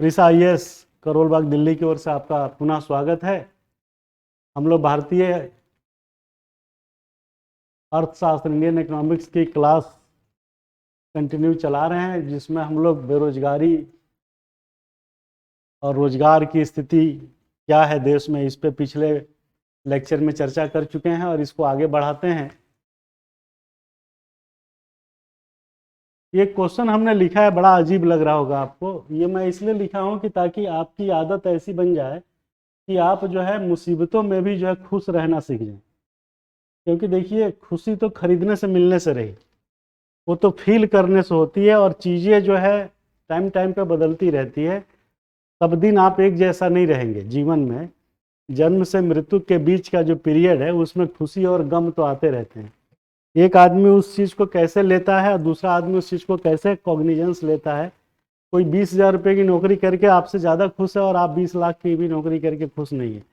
प्रिसा IAS Karol Bagh Delhi की ओर से आपका पुनः स्वागत है। हम लोग भारतीय अर्थशास्त्र इंडियन इकोनॉमिक्स की क्लास कंटिन्यू चला रहे हैं, जिसमें हम लोग बेरोजगारी और रोजगार की स्थिति क्या है देश में, इस पे पिछले लेक्चर में चर्चा कर चुके हैं और इसको आगे बढ़ाते हैं। ये क्वेश्चन हमने लिखा है, बड़ा अजीब लग रहा होगा आपको। ये मैं इसलिए लिखा हूँ कि ताकि आपकी आदत ऐसी बन जाए कि आप जो है मुसीबतों में भी जो है खुश रहना सीख जाएं। क्योंकि देखिए, खुशी तो खरीदने से मिलने से रही, वो तो फील करने से होती है। और चीज़ें जो है टाइम टाइम पे बदलती रहती है। सब दिन आप एक जैसा नहीं रहेंगे जीवन में। जन्म से मृत्यु के बीच का जो पीरियड है, उसमें खुशी और गम तो आते रहते हैं। एक आदमी उस चीज़ को कैसे लेता है और दूसरा आदमी उस चीज़ को कैसे कॉग्निजेंस लेता है। कोई 20,000 रुपये की नौकरी करके आपसे ज़्यादा खुश है और आप 20 लाख की भी नौकरी करके खुश नहीं है।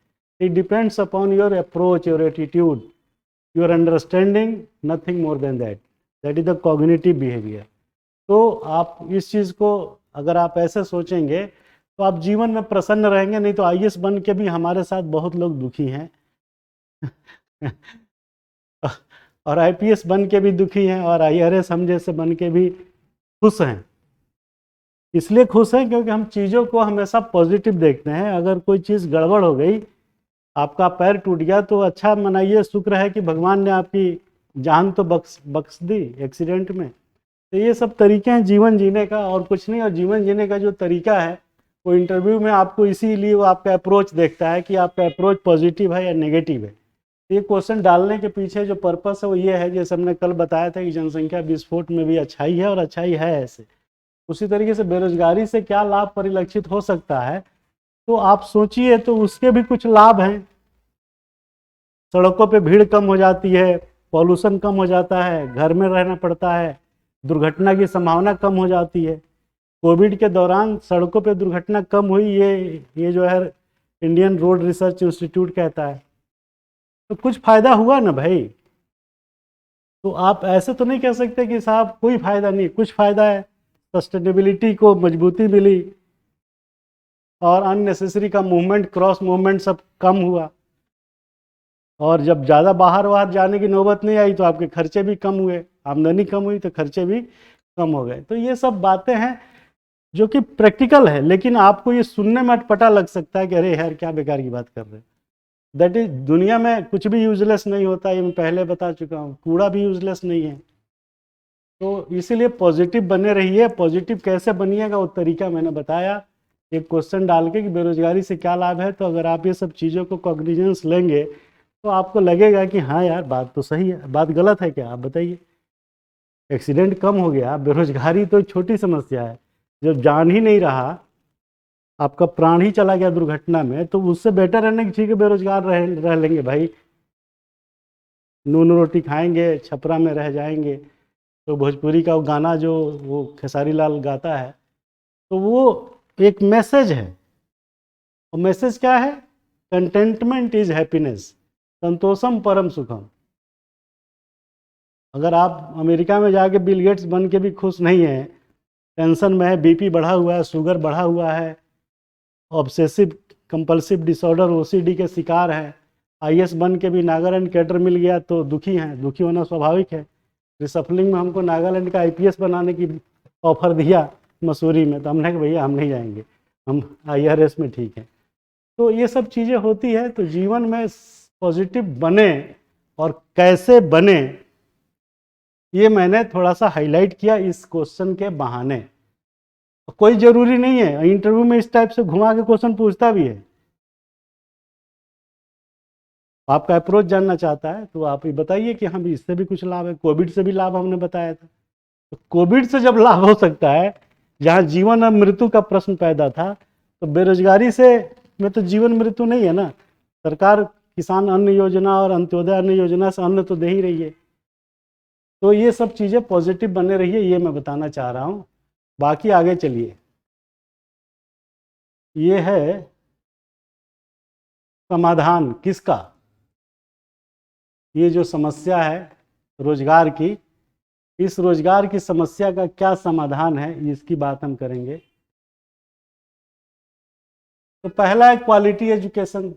It depends upon your approach, your attitude, your understanding, nothing more than that. That is the cognitive behaviour. तो आप इस चीज़ को अगर आप ऐसे सोचेंगे तो आप जीवन में प्रसन्न रहेंगे। नहीं तो आईएएस बन के भी हमारे साथ बहुत लोग दुखी हैं और आईपीएस बन के भी दुखी हैं और आईआरएस हम जैसे बन के भी खुश हैं। इसलिए खुश हैं क्योंकि हम चीज़ों को हमेशा पॉजिटिव देखते हैं। अगर कोई चीज़ गड़बड़ हो गई, आपका पैर टूट गया, तो अच्छा मनाइए, शुक्र है कि भगवान ने आपकी जान तो बख्श दी एक्सीडेंट में। तो ये सब तरीके हैं जीवन जीने का, और कुछ नहीं। और जीवन जीने का जो तरीका है, वो इंटरव्यू में आपको इसीलिए वो आपका अप्रोच देखता है कि आपका अप्रोच पॉजिटिव है या नेगेटिव है। ये क्वेश्चन डालने के पीछे जो पर्पस है वो ये है, जैसे हमने कल बताया था कि जनसंख्या विस्फोट में भी अच्छाई है और अच्छाई है ऐसे। उसी तरीके से बेरोजगारी से क्या लाभ परिलक्षित हो सकता है, तो आप सोचिए, तो उसके भी कुछ लाभ हैं। सड़कों पे भीड़ कम हो जाती है, पॉल्यूशन कम हो जाता है, घर में रहना पड़ता है, दुर्घटना की संभावना कम हो जाती है। कोविड के दौरान सड़कों पे दुर्घटना कम हुई, ये जो है इंडियन रोड रिसर्च इंस्टीट्यूट कहता है। तो कुछ फायदा हुआ ना भाई। तो आप ऐसे तो नहीं कह सकते कि साहब कोई फायदा नहीं, कुछ फायदा है। सस्टेनेबिलिटी को मजबूती मिली और अननेसेसरी का मूवमेंट, क्रॉस मूवमेंट सब कम हुआ। और जब ज़्यादा बाहर जाने की नौबत नहीं आई तो आपके खर्चे भी कम हुए, आमदनी कम हुई तो खर्चे भी कम हो गए। तो ये सब बातें हैं जो कि प्रैक्टिकल है, लेकिन आपको ये सुनने में अटपटा लग सकता है कि अरे यार क्या बेकार की बात कर रहे हैं। दैट इज, दुनिया में कुछ भी यूजलेस नहीं होता, ये मैं पहले बता चुका हूँ। कूड़ा भी यूजलेस नहीं है। तो इसीलिए पॉजिटिव बने रहिए। पॉजिटिव कैसे बनिएगा वो तरीका मैंने बताया, एक क्वेश्चन डाल के कि बेरोजगारी से क्या लाभ है। तो अगर आप ये सब चीज़ों को कॉग्निजेंस लेंगे तो आपको लगेगा कि हाँ यार, बात तो सही है। बात गलत है क्या, आप बताइए। एक्सीडेंट कम हो गया, बेरोजगारी तो छोटी समस्या है। जब जान ही नहीं रहा, आपका प्राण ही चला गया दुर्घटना में, तो उससे बेटर रहने की ठीक है, बेरोजगार रह लेंगे भाई, नून रोटी खाएंगे, छपरा में रह जाएंगे। तो भोजपुरी का वो गाना जो वो खेसारी लाल गाता है, तो वो एक मैसेज है। और मैसेज क्या है? कंटेंटमेंट इज हैप्पीनेस, संतोषम परम सुखम। अगर आप अमेरिका में जाके बिल गेट्स बन के भी खुश नहीं हैं, टेंशन में है, बीपी बढ़ा हुआ है, शुगर बढ़ा हुआ है, ऑब्सेसिव कंपल्सिव डिसऑर्डर ओसीडी के शिकार हैं, आईएएस बन के भी नागालैंड कैडर मिल गया तो दुखी हैं। दुखी होना स्वाभाविक है। रिसफलिंग में हमको नागालैंड का आईपीएस बनाने की ऑफर दिया मसूरी में, तो हमने कहा भैया हम नहीं जाएंगे, हम आईआरएस में ठीक है। तो ये सब चीज़ें होती है। तो जीवन में पॉजिटिव बने, और कैसे बने ये मैंने थोड़ा सा हाईलाइट किया इस क्वेश्चन के बहाने। कोई जरूरी नहीं है, इंटरव्यू में इस टाइप से घुमा के क्वेश्चन पूछता भी है। आपका अप्रोच जानना चाहता है तो आप ये बताइए कि हम इससे भी कुछ लाभ है। कोविड से भी लाभ हमने बताया था। तो कोविड से जब लाभ हो सकता है, जहां जीवन और मृत्यु का प्रश्न पैदा था, तो बेरोजगारी से में तो जीवन मृत्यु नहीं है ना। सरकार किसान अन्न योजना और अंत्योदय अन्न योजना से अन्न तो दे ही रही है। तो ये सब चीज़ें पॉजिटिव बने रहिए, ये मैं बताना चाह रहा हूँ। बाकी आगे चलिए। ये है समाधान किसका, ये जो समस्या है रोजगार की, इस रोजगार की समस्या का क्या समाधान है, इसकी बात हम करेंगे। तो पहला है क्वालिटी एजुकेशन।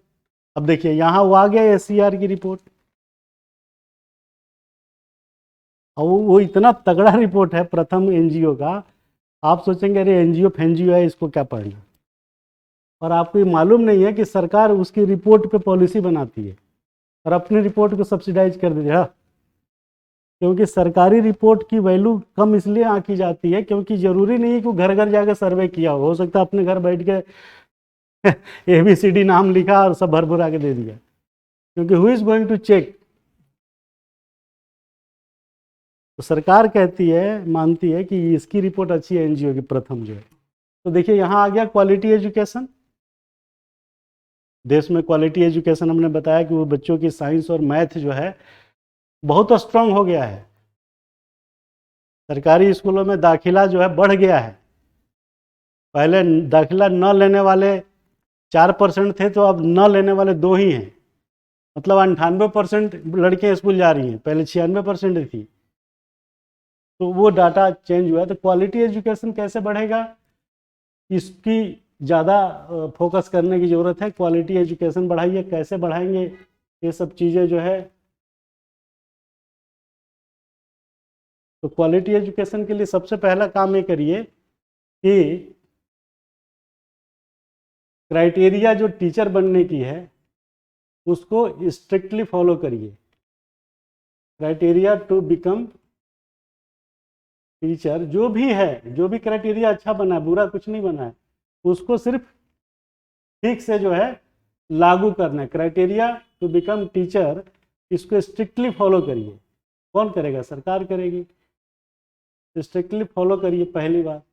अब देखिए यहाँ वो आ गया एससीआर की रिपोर्ट, और वो इतना तगड़ा रिपोर्ट है प्रथम एनजीओ का, आप सोचेंगे अरे एनजीओ फेनजीओ है, इसको क्या पढ़ना। और आपको ये मालूम नहीं है कि सरकार उसकी रिपोर्ट पे पॉलिसी बनाती है और अपनी रिपोर्ट को सब्सिडाइज कर देती है। क्योंकि सरकारी रिपोर्ट की वैल्यू कम इसलिए आंकी जाती है क्योंकि जरूरी नहीं है कि वो घर घर जाकर सर्वे किया हो सकता है अपने घर बैठ के ABCD नाम लिखा और सब भर भुरा के दे दिया, क्योंकि who is going to check. तो सरकार कहती है, मानती है कि इसकी रिपोर्ट अच्छी है एनजीओ की प्रथम जो है। तो देखिए यहाँ आ गया क्वालिटी एजुकेशन। देश में क्वालिटी एजुकेशन हमने बताया कि वो बच्चों की साइंस और मैथ जो है बहुत स्ट्रांग हो गया है। सरकारी स्कूलों में दाखिला जो है बढ़ गया है। पहले दाखिला न लेने वाले 4% थे, तो अब न लेने वाले 2 ही हैं। मतलब 98% लड़कियां स्कूल जा रही हैं, पहले 96% थी। तो वो डाटा चेंज हुआ है। तो क्वालिटी एजुकेशन कैसे बढ़ेगा, इसकी ज़्यादा फोकस करने की ज़रूरत है। क्वालिटी एजुकेशन बढ़ाइए, कैसे बढ़ाएंगे ये सब चीज़ें जो है। तो क्वालिटी एजुकेशन के लिए सबसे पहला काम ये करिए कि क्राइटेरिया जो टीचर बनने की है उसको स्ट्रिक्टली फॉलो करिए। क्राइटेरिया टू बिकम टीचर जो भी है, जो भी क्राइटेरिया अच्छा बना है, बुरा कुछ नहीं बना है, उसको सिर्फ ठीक से जो है लागू करना है। क्राइटेरिया टू बिकम टीचर, इसको स्ट्रिक्टली फॉलो करिए। कौन करेगा? सरकार करेगी। स्ट्रिक्टली फॉलो करिए, पहली बात,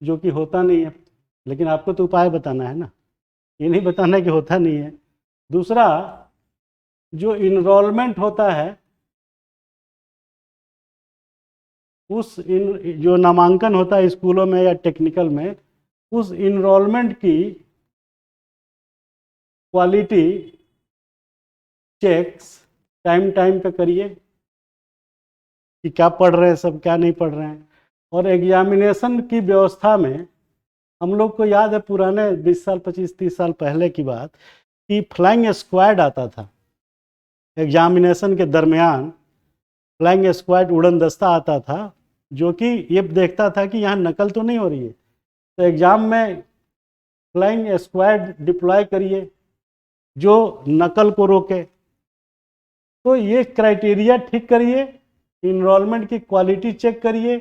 जो कि होता नहीं है। लेकिन आपको तो उपाय बताना है ना, ये नहीं बताना है कि होता नहीं है। दूसरा, जो इनरोलमेंट होता है जो नामांकन होता है स्कूलों में या टेक्निकल में, उस इनरोलमेंट की क्वालिटी चेक्स टाइम टाइम पे करिए कि क्या पढ़ रहे हैं सब, क्या नहीं पढ़ रहे हैं। और एग्जामिनेशन की व्यवस्था में हम लोग को याद है पुराने 20 साल 25-30 साल पहले की बात, कि फ्लाइंग स्क्वाड आता था एग्जामिनेशन के दरमियान। फ्लाइंग स्क्वाड उड़न दस्ता आता था जो कि ये देखता था कि यहाँ नकल तो नहीं हो रही है। तो एग्ज़ाम में फ्लाइंग स्क्वाड डिप्लॉय करिए जो नकल को रोके। तो ये क्राइटेरिया ठीक करिए, इनरोलमेंट की क्वालिटी चेक करिए,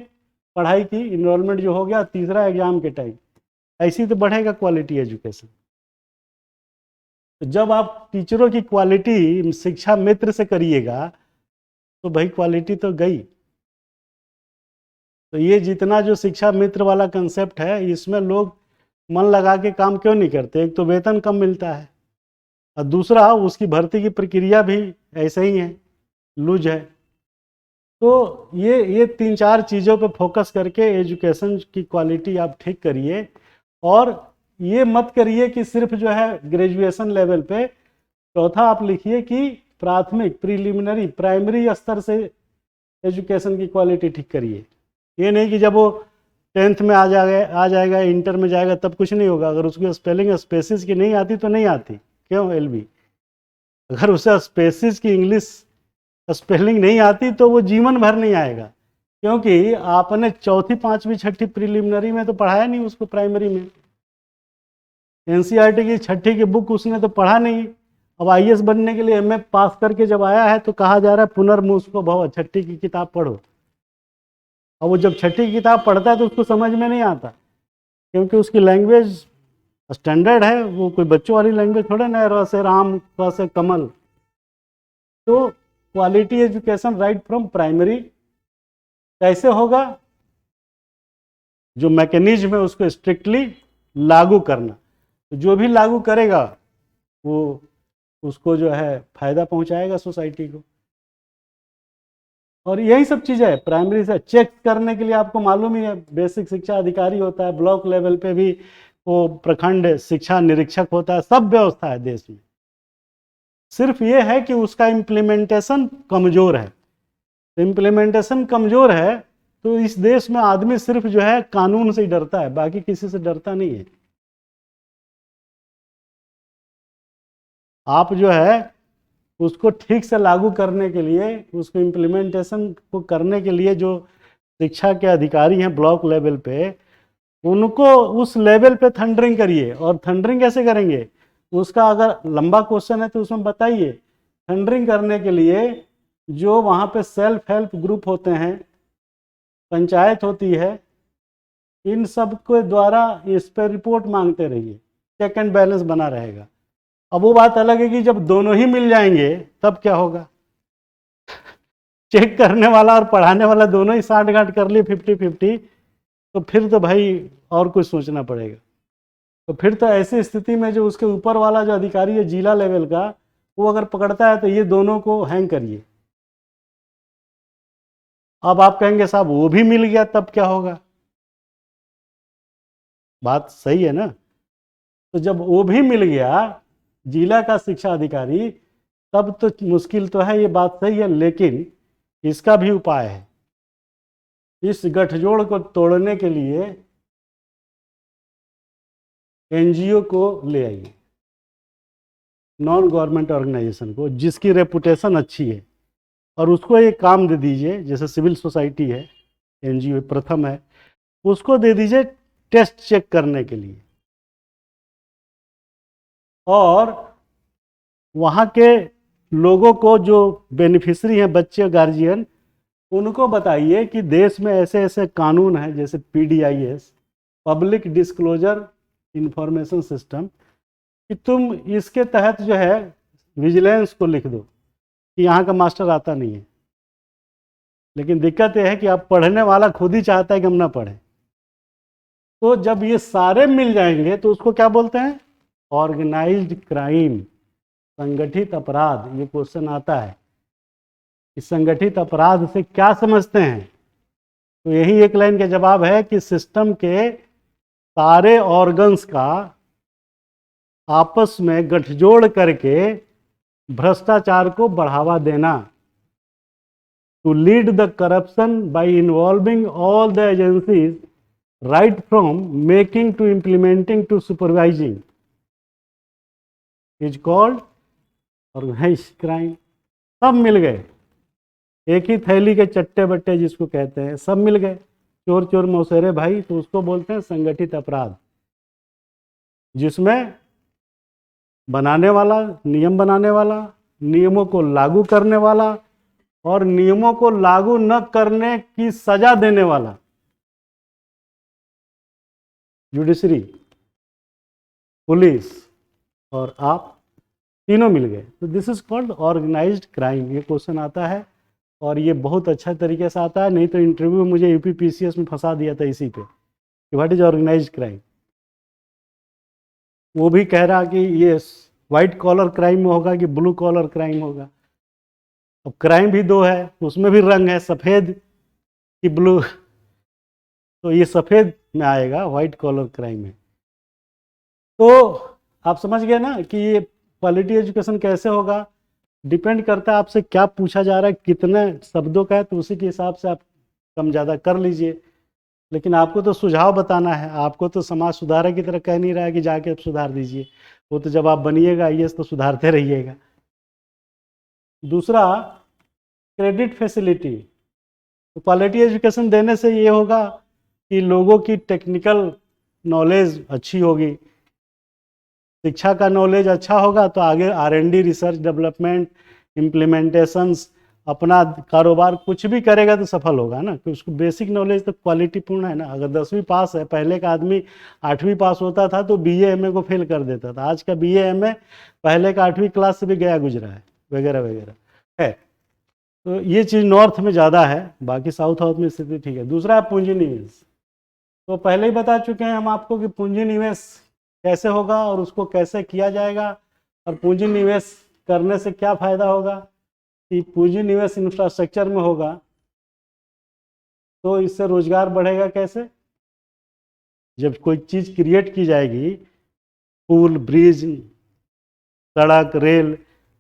पढ़ाई की इनरोलमेंट जो हो गया तीसरा एग्ज़ाम के टाइम, ऐसी तो बढ़ेगा क्वालिटी एजुकेशन। तो जब आप टीचरों की क्वालिटी शिक्षा मित्र से करिएगा तो भाई क्वालिटी तो गई। तो ये जितना जो शिक्षा मित्र वाला कंसेप्ट है, इसमें लोग मन लगा के काम क्यों नहीं करते? एक तो वेतन कम मिलता है और दूसरा उसकी भर्ती की प्रक्रिया भी ऐसे ही है, लूज है। तो ये 3-4 चीज़ों पे फोकस करके एजुकेशन की क्वालिटी आप ठीक करिए। और ये मत करिए कि सिर्फ जो है ग्रेजुएशन लेवल पे। चौथा आप लिखिए कि प्राथमिक, प्रीलिमिनरी, प्राइमरी स्तर से एजुकेशन की क्वालिटी ठीक करिए। ये नहीं कि जब वो 10th में आ जाएगा इंटर में जाएगा तब कुछ नहीं होगा। अगर उसकी स्पेलिंग स्पेसिस की नहीं आती तो नहीं आती। क्यों LB? अगर उसे स्पेसिस की इंग्लिश स्पेलिंग नहीं आती तो वो जीवन भर नहीं आएगा, क्योंकि आपने 4th 5वीं 6ठी प्रीलिमिनरी में तो पढ़ाया नहीं उसको। प्राइमरी में NCERT की 6ठी की बुक उसने तो पढ़ा नहीं। अब IAS बनने के लिए MA पास करके जब आया है तो कहा जा रहा है पुनर्मुस्को भव, 6ठी की किताब पढ़ो। और वो जब 6ठी की किताब पढ़ता है तो उसको समझ में नहीं आता, क्योंकि उसकी लैंग्वेज स्टैंडर्ड है, वो कोई बच्चों वाली लैंग्वेज थोड़ा ना है, र से राम, क से कमल। तो quality education right from primary कैसे होगा? जो मैकेनिज्म है उसको स्ट्रिक्टली लागू करना। तो जो भी लागू करेगा वो उसको जो है फायदा पहुंचाएगा सोसाइटी को। और यही सब चीज़ें है प्राइमरी से चेक करने के लिए। आपको मालूम ही है बेसिक शिक्षा अधिकारी होता है, ब्लॉक लेवल पे भी वो प्रखंड शिक्षा निरीक्षक होता है, सब व्यवस्था है देश में। सिर्फ ये है कि उसका इम्प्लीमेंटेशन कमज़ोर है। इम्प्लीमेंटेशन कमज़ोर है तो इस देश में आदमी सिर्फ जो है कानून से ही डरता है, बाकी किसी से डरता नहीं है। आप जो है उसको ठीक से लागू करने के लिए, उसको इम्प्लीमेंटेशन को करने के लिए जो शिक्षा के अधिकारी हैं ब्लॉक लेवल पे, उनको उस लेवल पे थंडरिंग करिए। और थंडरिंग कैसे करेंगे, उसका अगर लंबा क्वेश्चन है तो उसमें बताइए। थंडरिंग करने के लिए जो वहाँ पे सेल्फ हेल्प ग्रुप होते हैं, पंचायत होती है, इन सब के द्वारा इस पर रिपोर्ट मांगते रहिए, चेक एंड बैलेंस बना रहेगा। अब वो बात अलग है कि जब दोनों ही मिल जाएंगे तब क्या होगा, चेक करने वाला और पढ़ाने वाला दोनों ही साठ गांठ कर लिए 50-50, तो फिर तो भाई और कुछ सोचना पड़ेगा। तो फिर तो ऐसी स्थिति में जो उसके ऊपर वाला जो अधिकारी है जिला लेवल का, वो अगर पकड़ता है तो ये दोनों को हैंग करिए। अब आप कहेंगे साहब वो भी मिल गया तब क्या होगा, बात सही है ना। तो जब वो भी मिल गया जिला का शिक्षा अधिकारी, तब तो मुश्किल तो है, ये बात सही है, लेकिन इसका भी उपाय है। इस गठजोड़ को तोड़ने के लिए एनजीओ को ले आइए, नॉन गवर्नमेंट ऑर्गेनाइजेशन को जिसकी रेपुटेशन अच्छी है, और उसको एक काम दे दीजिए, जैसे सिविल सोसाइटी है, एनजीओ प्रथम है, उसको दे दीजिए टेस्ट चेक करने के लिए। और वहाँ के लोगों को जो बेनिफिशरी हैं, बच्चे गार्जियन, उनको बताइए कि देश में ऐसे ऐसे कानून हैं, जैसे पीडीआईएस, पब्लिक डिस्क्लोजर इंफॉर्मेशन सिस्टम, कि तुम इसके तहत जो है विजिलेंस को लिख दो कि यहाँ का मास्टर आता नहीं है। लेकिन दिक्कत यह है कि अब पढ़ने वाला खुद ही चाहता है कि हम ना पढ़ें। तो जब ये सारे मिल जाएंगे तो उसको क्या बोलते हैं, ऑर्गेनाइज्ड क्राइम, संगठित अपराध। ये क्वेश्चन आता है कि संगठित अपराध से क्या समझते हैं, तो यही एक लाइन का जवाब है कि सिस्टम के सारे ऑर्गन्स का आपस में गठजोड़ करके भ्रष्टाचार को बढ़ावा देना, to lead the corruption by involving all the agencies right from making to implementing to supervising, is called organised crime. सब मिल गए, एक ही थैली के चट्टे बट्टे जिसको कहते हैं, सब मिल गए, चोर चोर मौसेरे भाई, तो उसको बोलते हैं संगठित अपराध, जिसमें बनाने वाला, नियम बनाने वाला, नियमों को लागू करने वाला, और नियमों को लागू न करने की सजा देने वाला, जुडिशरी, पुलिस और आप, तीनों मिल गए। तो this is called organised crime. ये क्वेश्चन आता है और ये बहुत अच्छा तरीके से आता है, नहीं तो इंटरव्यू में मुझे यूपीपीसीएस में फंसा दिया था इसी पे कि व्हाट इज ऑर्गेनाइज्ड क्राइम। वो भी कह रहा कि ये व्हाइट कॉलर क्राइम में होगा कि ब्लू कॉलर क्राइम होगा। अब क्राइम भी दो है, उसमें भी रंग है, सफ़ेद कि ब्लू, तो ये सफ़ेद में आएगा, व्हाइट कॉलर क्राइम है। तो आप समझ गए ना कि ये क्वालिटी एजुकेशन कैसे होगा, डिपेंड करता है आपसे क्या पूछा जा रहा है, कितने शब्दों का है, तो उसी के हिसाब से आप कम ज़्यादा कर लीजिए। लेकिन आपको तो सुझाव बताना है, आपको तो समाज सुधारक की तरह कह नहीं रहा है कि जाके आप सुधार दीजिए, वो तो जब आप बनिएगा आईएएस तो सुधारते रहिएगा। दूसरा, क्रेडिट फैसिलिटी। तो क्वालिटी एजुकेशन देने से ये होगा कि लोगों की टेक्निकल नॉलेज अच्छी होगी, शिक्षा का नॉलेज अच्छा होगा तो आगे आर&डी, रिसर्च डेवलपमेंट, इम्प्लीमेंटेशंस, अपना कारोबार कुछ भी करेगा तो सफल होगा ना, कि उसको बेसिक नॉलेज तो क्वालिटी पूर्ण है ना। अगर 10वीं पास है, पहले का आदमी 8वीं पास होता था तो बीए एमए को फेल कर देता था, आज का बीए एमए पहले का 8वीं क्लास से भी गया गुजरा है, वगैरह वगैरह है। तो ये चीज़ नॉर्थ में ज़्यादा है, बाकी साउथ हाउस में स्थिति ठीक है। दूसरा है पूंजी निवेश। तो पहले ही बता चुके हैं हम आपको कि पूंजी निवेश कैसे होगा और उसको कैसे किया जाएगा, और पूंजी निवेश करने से क्या फ़ायदा होगा। कि पूंजी निवेश इंफ्रास्ट्रक्चर में होगा तो इससे रोजगार बढ़ेगा कैसे, जब कोई चीज़ क्रिएट की जाएगी, पुल, ब्रिज, सड़क, रेल,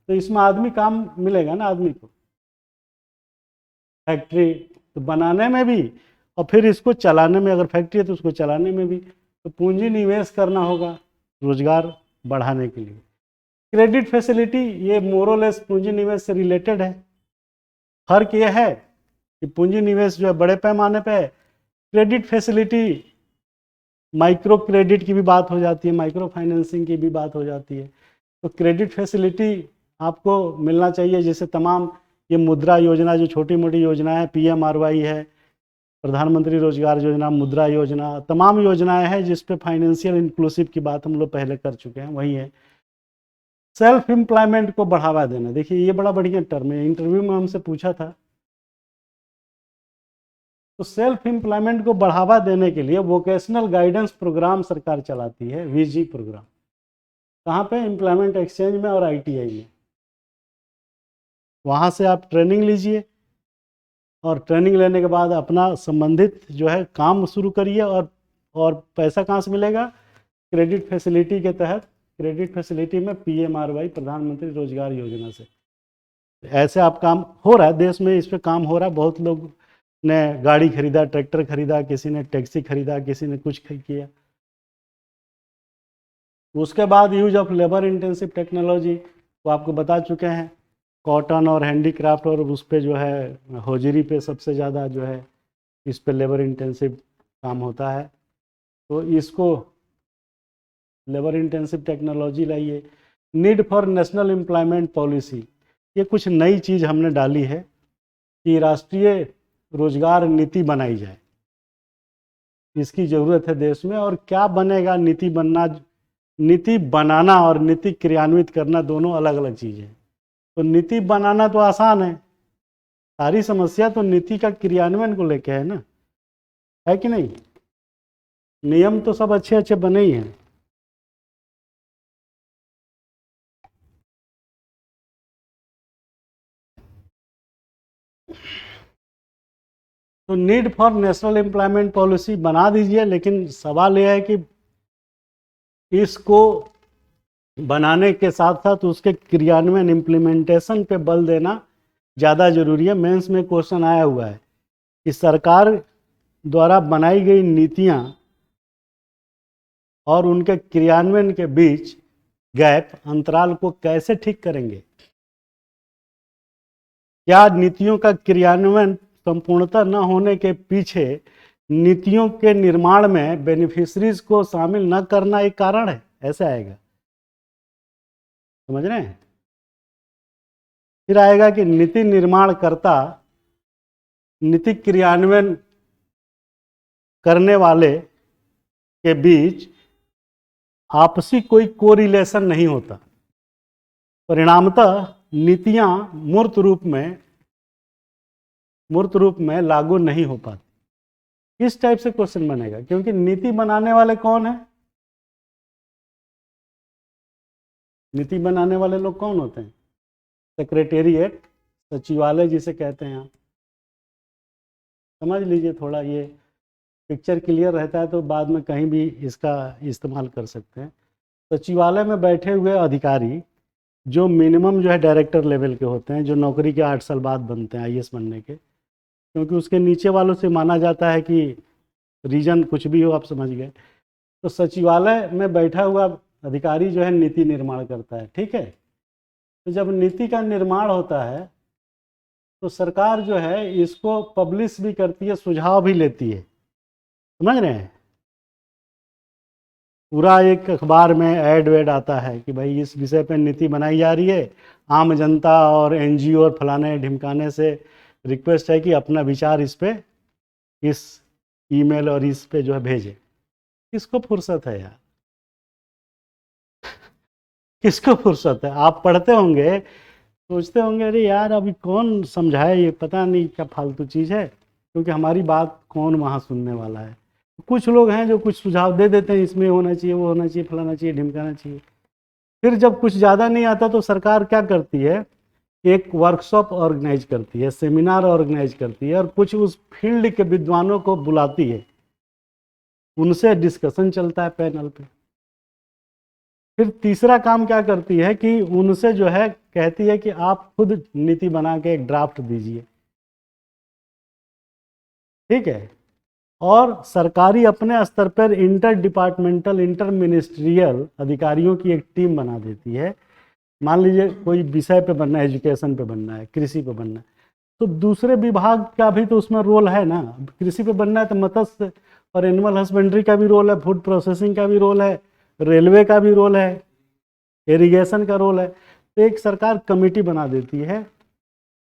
तो इसमें आदमी काम मिलेगा ना आदमी को, फैक्ट्री तो बनाने में भी और फिर इसको चलाने में, अगर फैक्ट्री है तो उसको चलाने में भी, तो पूंजी निवेश करना होगा रोजगार बढ़ाने के लिए। क्रेडिट फैसिलिटी ये मोरलेस पूंजी निवेश से रिलेटेड है। फर्क ये है कि पूंजी निवेश जो है बड़े पैमाने पे है, क्रेडिट फैसिलिटी माइक्रो क्रेडिट की भी बात हो जाती है, माइक्रो फाइनेंसिंग की भी बात हो जाती है। तो क्रेडिट फैसिलिटी आपको मिलना चाहिए, जैसे तमाम ये मुद्रा योजना जो छोटी मोटी योजना है, PMRY है, प्रधानमंत्री रोजगार योजना, मुद्रा योजना, तमाम योजनाएं हैं जिस पे फाइनेंशियल इंक्लूसिव की बात हम लोग पहले कर चुके हैं। वही है सेल्फ एम्प्लॉयमेंट को बढ़ावा देना। देखिए ये बड़ा बढ़िया टर्म है, इंटरव्यू में हमसे पूछा था। तो सेल्फ एम्प्लॉयमेंट को बढ़ावा देने के लिए वोकेशनल गाइडेंस प्रोग्राम सरकार चलाती है, VG प्रोग्राम। कहाँ पे? एम्प्लॉयमेंट एक्सचेंज में और ITI में। वहाँ से आप ट्रेनिंग लीजिए और ट्रेनिंग लेने के बाद अपना संबंधित जो है काम शुरू करिए। और पैसा कहाँ से मिलेगा? क्रेडिट फैसिलिटी के तहत, क्रेडिट फैसिलिटी में PMRY, प्रधानमंत्री रोजगार योजना से। ऐसे आप काम हो रहा है देश में, इस पे काम हो रहा है। बहुत लोग ने गाड़ी खरीदा, ट्रैक्टर खरीदा, किसी ने टैक्सी खरीदा, किसी ने कुछ किया। उसके बाद use of labour intensive technology वो आपको बता चुके हैं, कॉटन और हैंडीक्राफ्ट, और उस पर जो है होजरी पे सबसे ज़्यादा जो है इस पे लेबर इंटेंसिव काम होता है। तो इसको लेबर इंटेंसिव टेक्नोलॉजी लाइए। Need for national employment policy, ये कुछ नई चीज़ हमने डाली है कि राष्ट्रीय रोजगार नीति बनाई जाए। इसकी ज़रूरत है देश में। और क्या बनेगा? नीति बनाना और नीति क्रियान्वित करना दोनों अलग अलग चीज़ें हैं। तो नीति बनाना तो आसान है, सारी समस्या तो नीति का क्रियान्वयन को लेके है ना, है कि नहीं? नियम तो सब अच्छे अच्छे बने ही हैं। तो need for national employment policy बना दीजिए, लेकिन सवाल यह है कि इसको बनाने के साथ साथ उसके क्रियान्वयन, इम्प्लीमेंटेशन पे बल देना ज़्यादा जरूरी है। मेंस में क्वेश्चन आया हुआ है कि सरकार द्वारा बनाई गई नीतियां और उनके क्रियान्वयन के बीच गैप, अंतराल को कैसे ठीक करेंगे? क्या नीतियों का क्रियान्वयन संपूर्णतः न होने के पीछे नीतियों के निर्माण में बेनिफिशरीज को शामिल न करना एक कारण है? ऐसा आएगा, समझ रहे हैं? फिर आएगा कि नीति निर्माणकर्ता, नीति क्रियान्वयन करने वाले के बीच आपसी कोई कोरिलेशन नहीं होता, परिणामतः नीतियां मूर्त रूप में लागू नहीं हो पाती। इस टाइप से क्वेश्चन बनेगा, क्योंकि नीति बनाने वाले कौन है? नीति बनाने वाले लोग कौन होते हैं? सेक्रेटेरिएट, सचिवालय जिसे कहते हैं आप। समझ लीजिए, थोड़ा ये पिक्चर क्लियर रहता है तो बाद में कहीं भी इसका इस्तेमाल कर सकते हैं। सचिवालय में बैठे हुए अधिकारी जो मिनिमम जो है डायरेक्टर लेवल के होते हैं, जो नौकरी के 8 साल बाद बनते हैं IAS बनने के, क्योंकि उसके नीचे वालों से माना जाता है कि रीजन कुछ भी हो, आप समझ गए। तो सचिवालय में बैठा हुआ अधिकारी जो है नीति निर्माण करता है, ठीक है। तो जब नीति का निर्माण होता है तो सरकार जो है इसको पब्लिश भी करती है, सुझाव भी लेती है, समझ रहे हैं? पूरा एक अखबार में ऐड वेड आता है कि भाई इस विषय पे नीति बनाई जा रही है, आम जनता और NGO और फलाने ढिमकाने से रिक्वेस्ट है कि अपना विचार इस पे, इस ईमेल और इस पे जो है भेजे। किसको फुर्सत है यार? किसको फुर्सत है? आप पढ़ते होंगे, सोचते होंगे अरे यार अभी कौन समझाए, ये पता नहीं क्या फालतू चीज़ है, क्योंकि हमारी बात कौन वहाँ सुनने वाला है। कुछ लोग हैं जो कुछ सुझाव दे देते हैं, इसमें होना चाहिए, वो होना चाहिए, फलाना चाहिए, ढिमकाना चाहिए। फिर जब कुछ ज़्यादा नहीं आता तो सरकार क्या करती है? एक वर्कशॉप ऑर्गेनाइज करती है, सेमिनार ऑर्गेनाइज करती है, और कुछ उस फील्ड के विद्वानों को बुलाती है, उनसे डिस्कशन चलता है पैनल पे। फिर तीसरा काम क्या करती है कि उनसे जो है कहती है कि आप खुद नीति बना के एक ड्राफ्ट दीजिए, ठीक है। और सरकारी अपने स्तर पर इंटर डिपार्टमेंटल, इंटर मिनिस्ट्रियल अधिकारियों की एक टीम बना देती है मान लीजिए कोई विषय पे बनना है, एजुकेशन पे बनना है, कृषि पे बनना है, तो दूसरे विभाग का भी तो उसमें रोल है ना। कृषि पे बनना है तो मत्स्य और एनिमल हस्बेंड्री का भी रोल है, फूड प्रोसेसिंग का भी रोल है, रेलवे का भी रोल है, इरिगेशन का रोल है। तो एक सरकार कमेटी बना देती है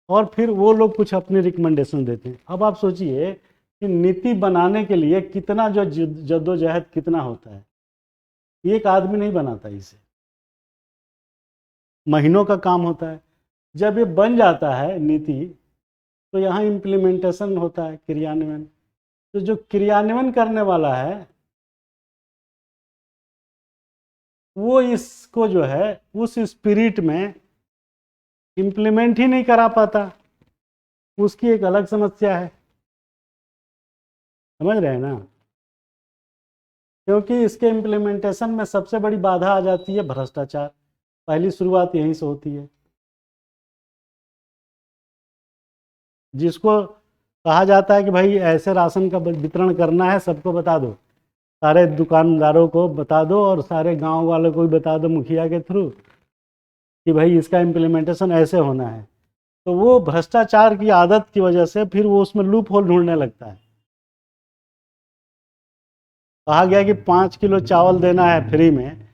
और फिर वो लोग कुछ अपनी रिकमेंडेशन देते हैं। अब आप सोचिए कि नीति बनाने के लिए कितना जो जद्दोजहद कितना होता है, एक आदमी नहीं बनाता इसे, महीनों का काम होता है। जब ये बन जाता है नीति तो यहाँ इम्प्लीमेंटेशन होता है, क्रियान्वयन। तो जो क्रियान्वयन करने वाला है वो इसको जो है उस स्पिरिट में इम्प्लीमेंट ही नहीं करा पाता, उसकी एक अलग समस्या है। समझ रहे हैं ना? क्योंकि इसके इम्प्लीमेंटेशन में सबसे बड़ी बाधा आ जाती है भ्रष्टाचार। पहली शुरुआत यहीं से होती है। जिसको कहा जाता है कि भाई ऐसे राशन का वितरण करना है, सबको बता दो, सारे दुकानदारों को बता दो और सारे गांव वालों को भी बता दो मुखिया के थ्रू कि भाई इसका इम्प्लीमेंटेशन ऐसे होना है। तो वो भ्रष्टाचार की आदत की वजह से फिर वो उसमें लूप होल ढूंढने लगता है। कहा गया कि 5 किलो चावल देना है फ्री में,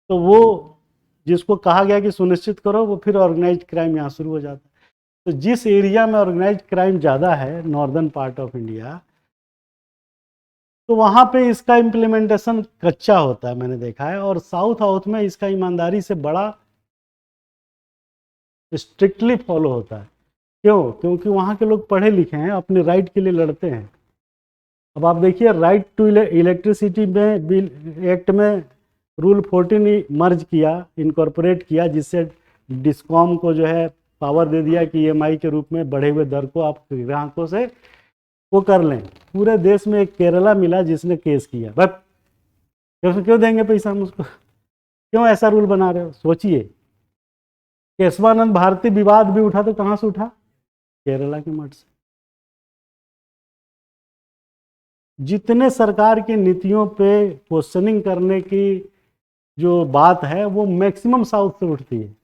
तो वो जिसको कहा गया कि सुनिश्चित करो, वो फिर ऑर्गेनाइज्ड क्राइम यहाँ शुरू हो जाता है। तो जिस एरिया में ऑर्गेनाइज्ड क्राइम ज़्यादा है, नॉर्दर्न पार्ट ऑफ इंडिया, तो वहाँ पे इसका इम्प्लीमेंटेशन कच्चा होता है, मैंने देखा है। और साउथ में इसका ईमानदारी से बड़ा स्ट्रिक्टली फॉलो होता है। क्यों? क्योंकि वहाँ के लोग पढ़े लिखे हैं, अपने राइट के लिए लड़ते हैं। अब आप देखिए, राइट टू इलेक्ट्रिसिटी में बिल एक्ट में रूल 14 मर्ज किया, इनकॉर्पोरेट किया, जिससे डिस्कॉम को जो है पावर दे दिया कि ईएमआई के रूप में बढ़े हुए दर को आप ग्राहकों से वो कर लें। पूरे देश में एक केरला मिला जिसने केस किया, बट क्यों देंगे पैसा हम उसको? क्यों ऐसा रूल बना रहे हो? सोचिए, केशवानंद भारती विवाद भी उठा तो कहाँ से उठा? केरला के मठ से। जितने सरकार की नीतियों पे क्वेश्चनिंग करने की जो बात है वो मैक्सिमम साउथ से उठती है।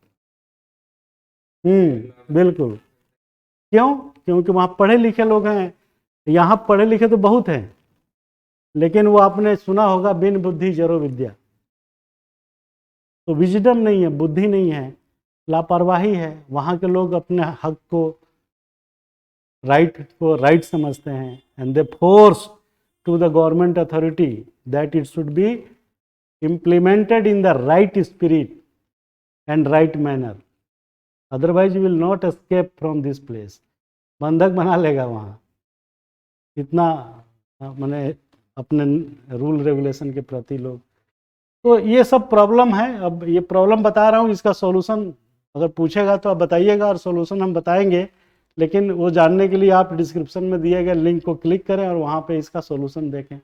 बिल्कुल। क्यों? क्योंकि वहाँ पढ़े लिखे लोग हैं। यहाँ पढ़े लिखे तो बहुत हैं, लेकिन वो आपने सुना होगा बिन बुद्धि जरो विद्या। तो विजडम नहीं है, बुद्धि नहीं है, लापरवाही है। वहाँ के लोग अपने हक को राइट समझते हैं, and they force to the government authority that it should be implemented in the right spirit and right manner, otherwise you will not escape from this place। बंधक बना लेगा वहाँ, इतना माने अपने रूल रेगुलेशन के प्रति लोग। तो ये सब प्रॉब्लम है। अब ये प्रॉब्लम बता रहा हूँ, इसका सॉल्यूशन अगर पूछेगा तो आप बताइएगा और सॉल्यूशन हम बताएंगे। लेकिन वो जानने के लिए आप डिस्क्रिप्शन में दिए गए लिंक को क्लिक करें और वहाँ पे इसका सॉल्यूशन देखें।